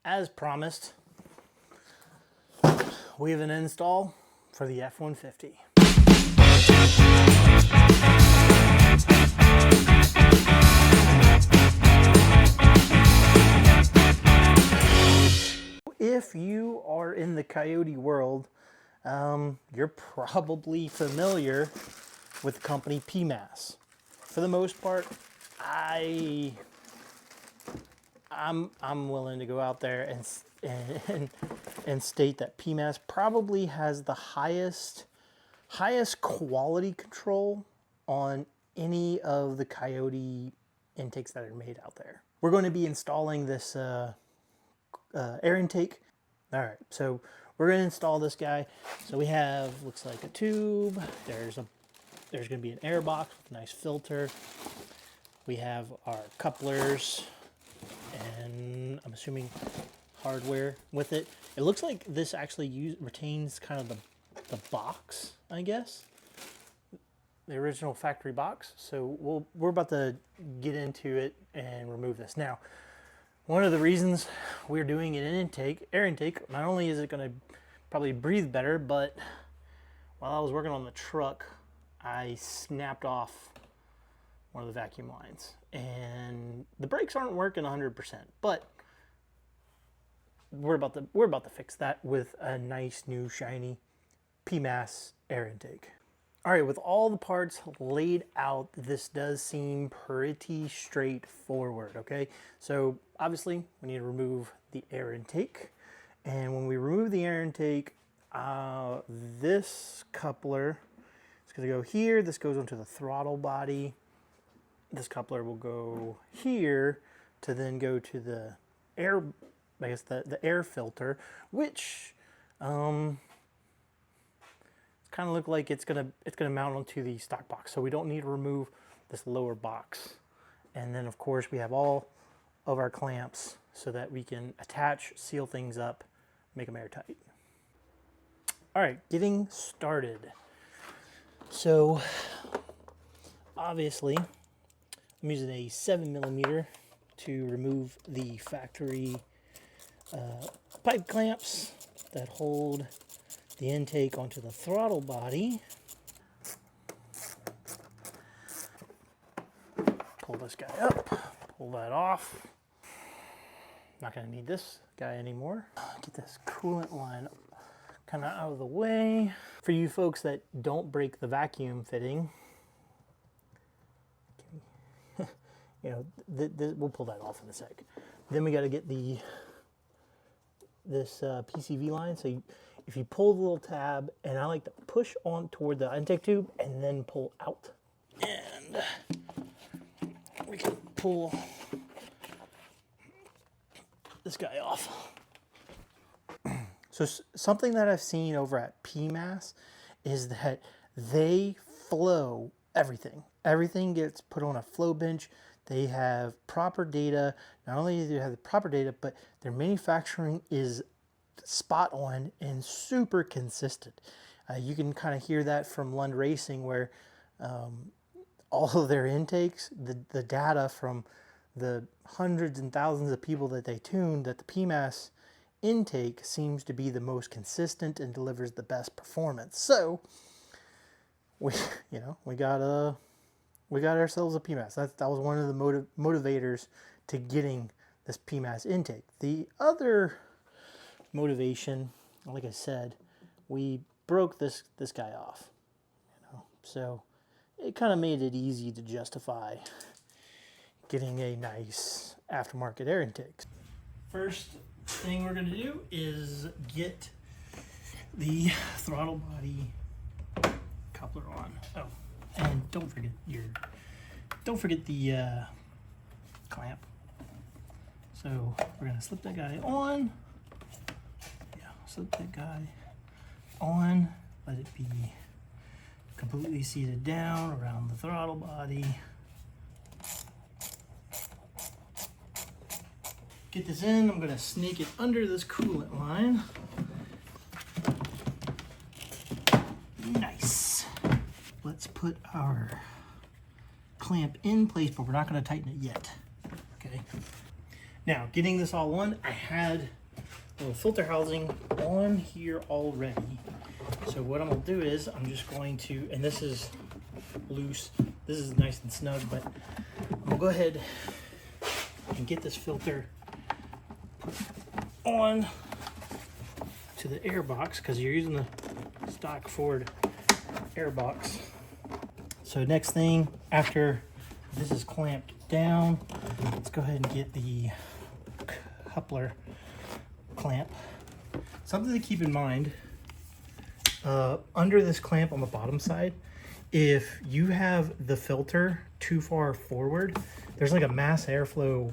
as promised, we have an install for the F-150. If you are in the Coyote world, you're probably familiar with the company PMAS. For the most part, I'm willing to go out there and state that PMAS probably has the highest quality control on any of the Coyote intakes that are made out there. We're going to be installing this air intake. All right, so we're going to install this guy. So we have, looks like a tube. There's going to be an air box with a nice filter. We have our couplers, and I'm assuming hardware with it. It looks like this actually retains kind of the box, I guess, the original factory box. So we're about to get into it and remove this. Now, one of the reasons we're doing an air intake, not only is it going to probably breathe better, but while I was working on the truck, I snapped off one of the vacuum lines, and the brakes aren't working 100%, but we're about to fix that with a nice new shiny PMAS air intake. All right, with all the parts laid out, this does seem pretty straightforward, okay? So obviously we need to remove the air intake, and when we remove the air intake, this coupler is going to go here. This goes onto the throttle body. This coupler will go here to then go to the air, I guess the air filter, which kind of look like it's gonna mount onto the stock box. So we don't need to remove this lower box. And then of course we have all of our clamps so that we can attach, seal things up, make them airtight. All right, getting started. So obviously I'm using a 7mm to remove the factory pipe clamps that hold the intake onto the throttle body. Pull this guy up, pull that off. Not gonna need this guy anymore. Get this coolant line kind of out of the way. For you folks that don't break the vacuum fitting, you know, we'll pull that off in a sec. Then we got to get this PCV line. So if you pull the little tab, and I like to push on toward the intake tube and then pull out, and we can pull this guy off. So something that I've seen over at PMAS is that they flow everything. Everything gets put on a flow bench. They have proper data. Not only do they have the proper data, but their manufacturing is spot on and super consistent. You can kind of hear that from Lund Racing, where all of their intakes, the data from the hundreds and thousands of people that they tuned, that the PMAS intake seems to be the most consistent and delivers the best performance. So we got ourselves a PMAS. That was one of the motivators to getting this PMAS intake. The other motivation, like I said, we broke this guy off, so it kind of made it easy to justify getting a nice aftermarket air intake. First thing we're going to do is get the throttle body coupler on. Oh, and don't forget the clamp. So we're gonna slip that guy on. Yeah, slip that guy on. Let it be completely seated down around the throttle body. Get this in. I'm gonna snake it under this coolant line. Nice. Let's put our clamp in place, but we're not going to tighten it yet. Okay. Now, getting this all on, I had a little filter housing on here already. So what I'm gonna do is I'm just going to, and this is loose, this is nice and snug, but I'm gonna go ahead and get this filter on to the air box, because you're using the stock Ford air box. So next thing, after this is clamped down, let's go ahead and get the coupler clamp. Something to keep in mind, under this clamp on the bottom side, if you have the filter too far forward, there's like a mass airflow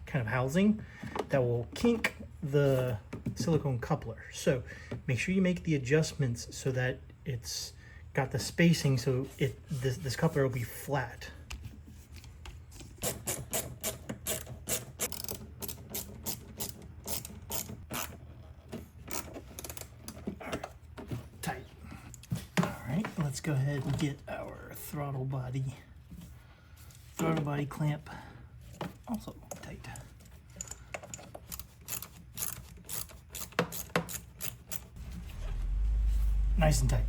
kind of housing that will kink the silicone coupler. So make sure you make the adjustments so that it's got the spacing so this coupler will be flat. Tight. All right, let's go ahead and get our throttle body clamp also tight. Nice and tight.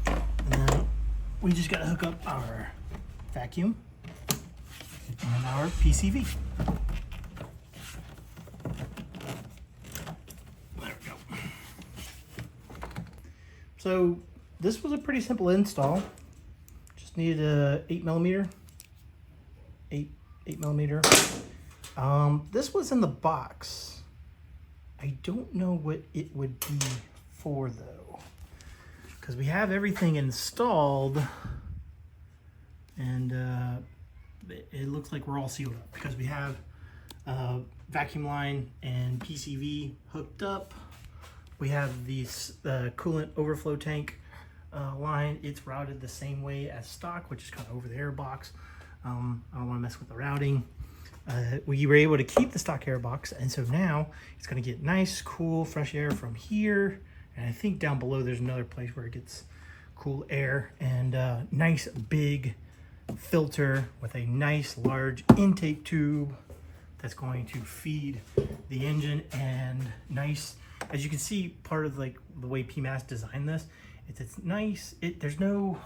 And then we just got to hook up our vacuum and our PCV. There we go. So this was a pretty simple install. Just needed a 8mm. This was in the box. I don't know what it would be for though, because we have everything installed and it looks like we're all sealed up because we have vacuum line and PCV hooked up. We have these coolant overflow tank line. It's routed the same way as stock, which is kind of over the air box. I don't want to mess with the routing. We were able to keep the stock air box, and so now it's going to get nice, cool, fresh air from here. And I think down below there's another place where it gets cool air, and nice big filter with a nice large intake tube that's going to feed the engine. And nice, as you can see, part of like the way PMAS designed this, it's nice. There's no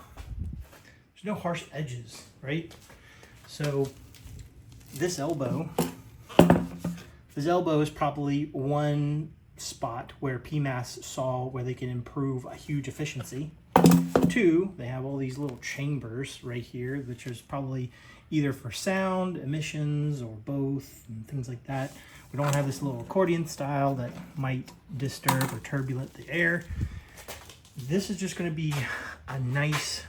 harsh edges, right? So this elbow is probably one spot where PMAS saw where they can improve a huge efficiency. Two, they have all these little chambers right here, which is probably either for sound, emissions, or both, and things like that. We don't have this little accordion style that might disturb or turbulent the air. This is just going to be a nice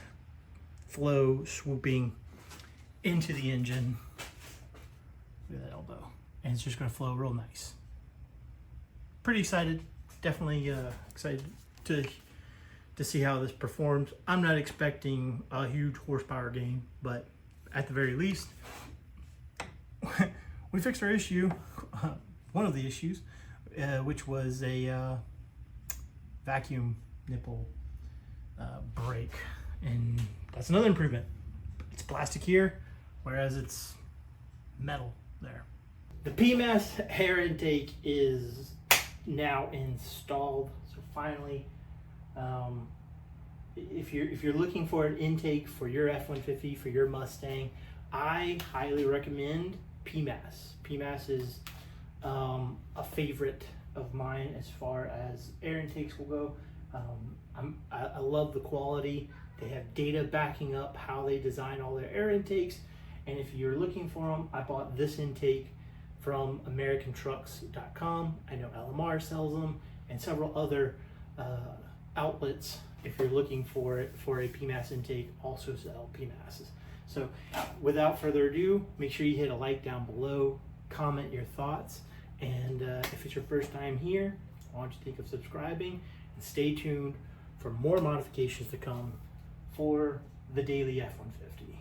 flow swooping into the engine. Look at that elbow. And it's just going to flow real nice. Pretty excited. Definitely excited to see how this performs. I'm not expecting a huge horsepower gain, but at the very least, we fixed our issue, one of the issues, which was a vacuum nipple break, and that's another improvement. It's plastic here, whereas it's metal there. The PMAS air intake is now installed, so finally, if you're looking for an intake for your F-150, for your Mustang, I highly recommend PMAS. PMAS is a favorite of mine as far as air intakes will go. I love the quality. They have data backing up how they design all their air intakes, and if you're looking for them, I bought this intake from AmericanTrucks.com. I know LMR sells them, and several other outlets, if you're looking for it for a PMAS intake, also sell PMASs. So without further ado, make sure you hit a like down below, comment your thoughts, and if it's your first time here, I want you to think of subscribing and stay tuned for more modifications to come for the daily F-150.